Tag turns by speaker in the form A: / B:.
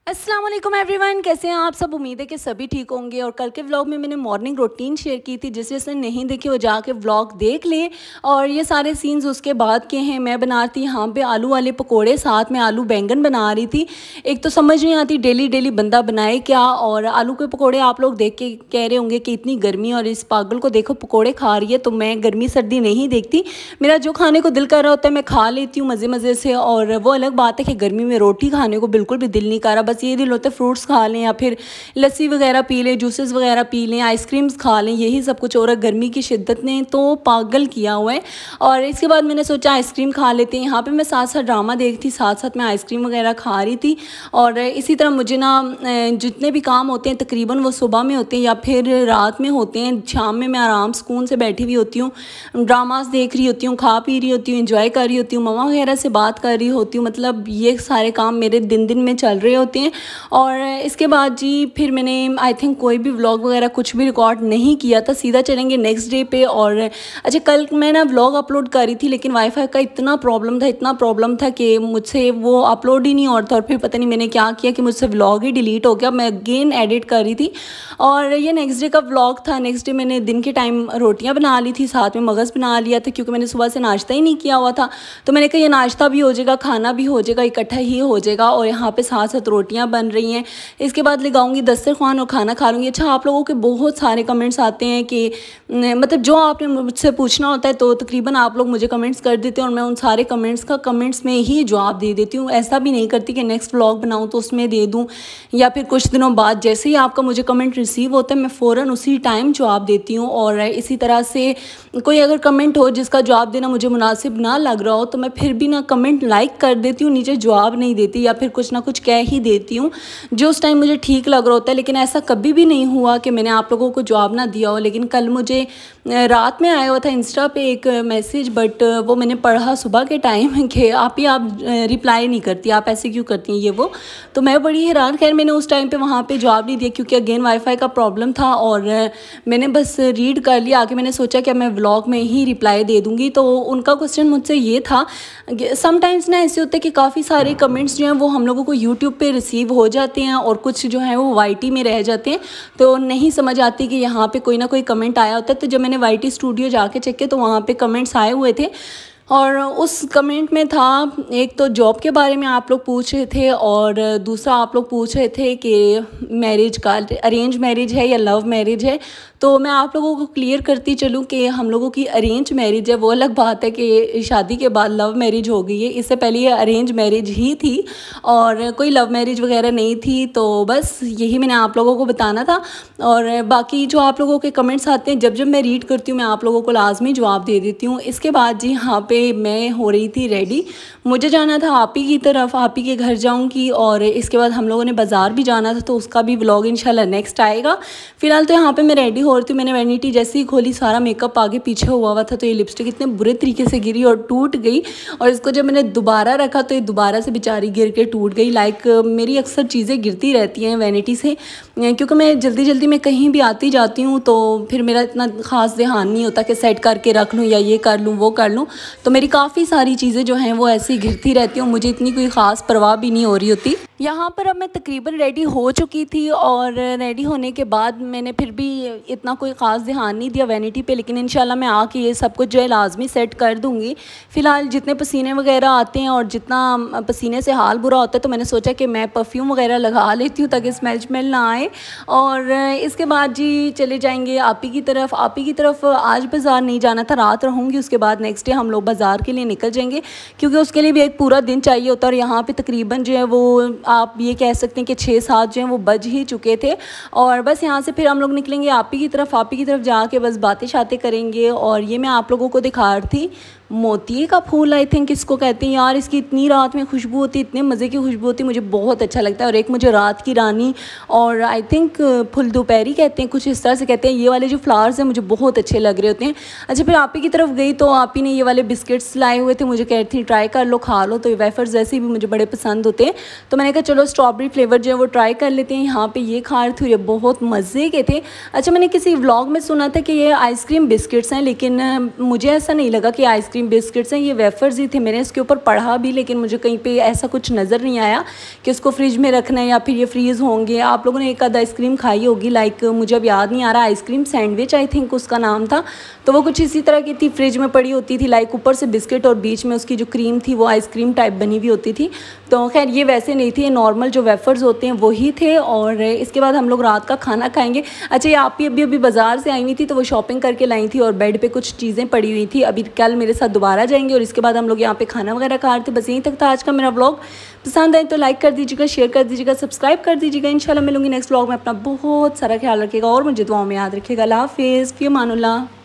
A: अस्सलाम वालेकुम एवरीवन, कैसे हैं आप सब। उम्मीद है कि सभी ठीक होंगे। और कल के व्लॉग में मैंने मॉर्निंग रूटीन शेयर की थी, जिसने नहीं देखी वो जाके व्लॉग देख ले। और ये सारे सीन्स उसके बाद के हैं। मैं बना रही थी यहाँ पे आलू वाले पकोड़े, साथ में आलू बैंगन बना रही थी। एक तो समझ नहीं आती डेली डेली बंदा बनाए क्या। और आलू के पकोड़े आप लोग देख के कह रहे होंगे कि इतनी गर्मी और इस पागल को देखो पकोड़े खा रही है। तो मैं गर्मी सर्दी नहीं देखती, मेरा जो खाने को दिल कर रहा होता है मैं खा लेती हूँ मज़े मज़े से। और वो अलग बात है कि गर्मी में रोटी खाने को बिल्कुल भी दिल नहीं कर रहा, बस ये दिल होता है फ्रूट्स खा लें या फिर लस्सी वगैरह पी लें, जूसेस वगैरह पी लें, आइसक्रीम्स खा लें, यही सब कुछ। और गर्मी की शिद्दत ने तो पागल किया हुआ है। और इसके बाद मैंने सोचा आइसक्रीम खा लेते हैं। यहाँ पे मैं साथ साथ ड्रामा देखती, साथ साथ मैं आइसक्रीम वगैरह खा रही थी। और इसी तरह मुझे ना जितने भी काम होते हैं तकरीबन वो सुबह में होते हैं या फिर रात में होते हैं। शाम में मैं आराम सुकून से बैठी हुई होती हूँ, ड्रामास देख रही होती हूँ, खा पी रही होती हूँ, इंजॉय कर रही होती हूँ, मम्मा वगैरह से बात कर रही होती हूँ। मतलब ये सारे काम मेरे दिन दिन में चल रहे होते हैं। और इसके बाद जी फिर मैंने आई थिंक कोई भी व्लॉग वगैरह कुछ भी रिकॉर्ड नहीं किया था। सीधा चलेंगे नेक्स्ट डे पे। और अच्छा, कल मैं ना व्लॉग अपलोड करी थी, लेकिन वाईफाई का इतना प्रॉब्लम था कि मुझसे वो अपलोड ही नहीं हो रहा था। और फिर पता नहीं मैंने क्या किया कि मुझसे व्लॉग ही डिलीट हो गया। मैं अगेन एडिट कर रही थी और ये नेक्स्ट डे का व्लॉग था। नेक्स्ट डे मैंने दिन के टाइम रोटियाँ बना ली थी, साथ में मगज़ बना लिया था, क्योंकि मैंने सुबह से नाश्ता ही नहीं किया हुआ था। तो मैंने कहा ये नाश्ता भी हो जाएगा, खाना भी हो जाएगा, इकट्ठा ही हो जाएगा। और यहाँ पे साथ साथ रोटियाँ बन रही हैं। इसके बाद लगाऊंगी दस्तरखान और खाना खा लूँगी। अच्छा, आप लोगों के बहुत सारे कमेंट्स आते हैं कि मतलब जो आपने मुझसे पूछना होता है तो तकरीबन आप लोग मुझे कमेंट्स कर देते हैं और मैं उन सारे कमेंट्स में ही जवाब दे देती हूँ। ऐसा भी नहीं करती कि नेक्स्ट व्लॉग बनाऊँ तो उसमें दे दूँ या फिर कुछ दिनों बाद जैसे ही आपका मुझे कमेंट रिसीव होता है मैं फ़ौरन उसी टाइम जवाब देती हूँ। और इसी तरह से कोई अगर कमेंट हो जिसका जवाब देना मुझे मुनासिब ना लग रहा हो तो मैं फिर भी ना कमेंट लाइक कर देती हूँ, नीचे जवाब नहीं देती या फिर कुछ ना कुछ कह ही देती हूँ जो उस टाइम मुझे ठीक लग रहा होता है। लेकिन ऐसा कभी भी नहीं हुआ कि मैंने आप लोगों को जवाब ना दिया हो। लेकिन कल मुझे रात में आया हुआ था इंस्टा पे एक मैसेज, बट वो मैंने पढ़ा सुबह के टाइम कि आप रिप्लाई नहीं करती, आप ऐसे क्यों करती हैं ये वो। तो मैं बड़ी हैरान। खैर मैंने उस टाइम पे वहाँ पे जवाब नहीं दिया क्योंकि अगेन वाईफाई का प्रॉब्लम था। और मैंने बस रीड कर लिया आके, मैंने सोचा कि मैं व्लॉग में ही रिप्लाई दे दूँगी। तो उनका क्वेश्चन मुझसे ये था, समटाइम्स ना ऐसे होता है कि काफ़ी सारे कमेंट्स जो हैं वो हम लोगों को यूट्यूब पे रिसीव हो जाते हैं और कुछ जो है वो वाईटी में रह जाते हैं। तो नहीं समझ आती कि यहाँ पे कोई ना कोई कमेंट आया होता है। तो जब मैंने वाईटी स्टूडियो जाके चेक किया तो वहाँ पे कमेंट्स आए हुए थे। और उस कमेंट में था एक तो जॉब के बारे में आप लोग पूछ रहे थे और दूसरा आप लोग पूछ रहे थे कि मैरिज का अरेंज मैरिज है या लव मैरिज है। तो मैं आप लोगों को क्लियर करती चलूँ कि हम लोगों की अरेंज मैरिज है। वो अलग बात है कि शादी के बाद लव मैरिज हो गई है, इससे पहले ये अरेंज मैरिज ही थी और कोई लव मैरिज वगैरह नहीं थी। तो बस यही मैंने आप लोगों को बताना था। और बाकी जो आप लोगों के कमेंट्स आते हैं जब जब मैं रीड करती हूँ मैं आप लोगों को लाजमी जवाब दे देती हूँ। इसके बाद जी यहाँ पे मैं हो रही थी रेडी, मुझे जाना था आपी की तरफ, आपी के घर जाऊँगी। और इसके बाद हम लोगों ने बाज़ार भी जाना था तो उसका भी व्लॉग इंशाल्लाह नेक्स्ट आएगा। फिलहाल तो यहाँ पे मैं रेडी हो रही थी। मैंने वैनिटी जैसे ही खोली सारा मेकअप आगे पीछे हुआ था तो ये लिपस्टिक इतने बुरे तरीके से गिरी और टूट गई। और इसको जब मैंने दोबारा रखा तो ये दोबारा से बेचारी गिर के टूट गई। लाइक मेरी अक्सर चीज़ें गिरती रहती हैं वैनिटी से, क्योंकि मैं जल्दी जल्दी में कहीं भी आती जाती हूँ तो फिर मेरा इतना ख़ास ध्यान नहीं होता कि सेट करके रख लूँ या ये कर लूँ वो कर लूँ। तो मेरी काफ़ी सारी चीज़ें जो हैं वो ऐसी गिरती रहती हैं, मुझे इतनी कोई ख़ास परवाह भी नहीं हो रही होती। यहाँ पर अब मैं तकरीबन रेडी हो चुकी थी और रेडी होने के बाद मैंने फिर भी इतना कोई ख़ास ध्यान नहीं दिया वैनिटी पे। लेकिन इंशाल्लाह मैं आके ये सब कुछ जो है लाजमी सेट कर दूँगी। फ़िलहाल जितने पसीने वगैरह आते हैं और जितना पसीने से हाल बुरा होता है तो मैंने सोचा कि मैं परफ्यूम वगैरह लगा लेती हूँ ताकि स्मेल ना आए। और इसके बाद जी चले जाएंगे आपी की तरफ। आपी की तरफ आज बाज़ार नहीं जाना था, रात रहूँगी, उसके बाद नेक्स्ट डे हम लोग बाज़ार के लिए निकल जाएंगे क्योंकि उसके लिए भी एक पूरा दिन चाहिए होता है। और यहाँ पे तकरीबन जो है वो आप ये कह सकते हैं कि 6-7 जो हैं वो बज ही चुके थे। और बस यहाँ से फिर हम लोग निकलेंगे आपी की तरफ जाके बस बातें शातें करेंगे। और ये मैं आप लोगों को दिखा रही थी मोती का फूल, आई थिंक इसको कहते हैं यार। इसकी इतनी रात में खुशबू होती, इतने मज़े की खुशबू होती, मुझे बहुत अच्छा लगता है। और एक मुझे रात की रानी और आई थिंक फुल दोपहरी कहते हैं, कुछ इस तरह से कहते हैं। ये वाले जो फ्लावर्स हैं मुझे बहुत अच्छे लग रहे होते हैं। अच्छा, फिर आपी की तरफ गई तो आपी ने ये वाले बिस्किट्स लाए हुए थे, मुझे कह रही थी ट्राई कर लो, खा लो। तो ये वेफर्स जैसे भी मुझे बड़े पसंद होते हैं तो मैंने कहा चलो स्ट्रॉबेरी फ्लेवर जो है वो ट्राई कर लेते हैं। यहाँ पर ये खा रही थी, ये बहुत मज़े के थे। अच्छा, मैंने किसी व्लॉग में सुना था कि ये आइसक्रीम बिस्किट्स हैं, लेकिन मुझे ऐसा नहीं लगा कि आइसक्रीम आइसक्रीम बिस्किट्स हैं, ये वेफर्स ही थे। मैंने इसके ऊपर पढ़ा भी, लेकिन मुझे कहीं पे ऐसा कुछ नज़र नहीं आया कि इसको फ्रिज में रखना है या फिर ये फ्रीज़ होंगे। आप लोगों ने एक आध आइसक्रीम खाई होगी, लाइक मुझे अब याद नहीं आ रहा, आइसक्रीम सैंडविच आई थिंक उसका नाम था। तो वो कुछ इसी तरह की थी, फ्रिज में पड़ी होती थी, लाइक ऊपर से बिस्किट और बीच में उसकी जो क्रीम थी वो आइसक्रीम टाइप बनी हुई होती थी। तो खैर ये वैसे नहीं थी, नॉर्मल जो वेफर्स होते हैं वही थे। और इसके बाद हम लोग रात का खाना खाएंगे। अच्छा, ये आप भी अभी बाज़ार से आई हुई थी, तो वो शॉपिंग करके लाई थी और बेड पे कुछ चीज़ें पड़ी हुई थी। अभी कल मेरे साथ दोबारा जाएंगे और इसके बाद हम लोग यहाँ पे खाना वगैरह खा रहे थे। बस यहीं तक था आज का मेरा व्लॉग। पसंद आए तो लाइक कर दीजिएगा, शेयर कर दीजिएगा, सब्सक्राइब कर दीजिएगा। इंशाल्लाह मिलूंगी नेक्स्ट व्लॉग में। अपना बहुत सारा ख्याल रखिएगा और मुझे दुआओं में याद रखिएगा। अल्लाह हाफिज़, फ़ी अमानुल्लाह।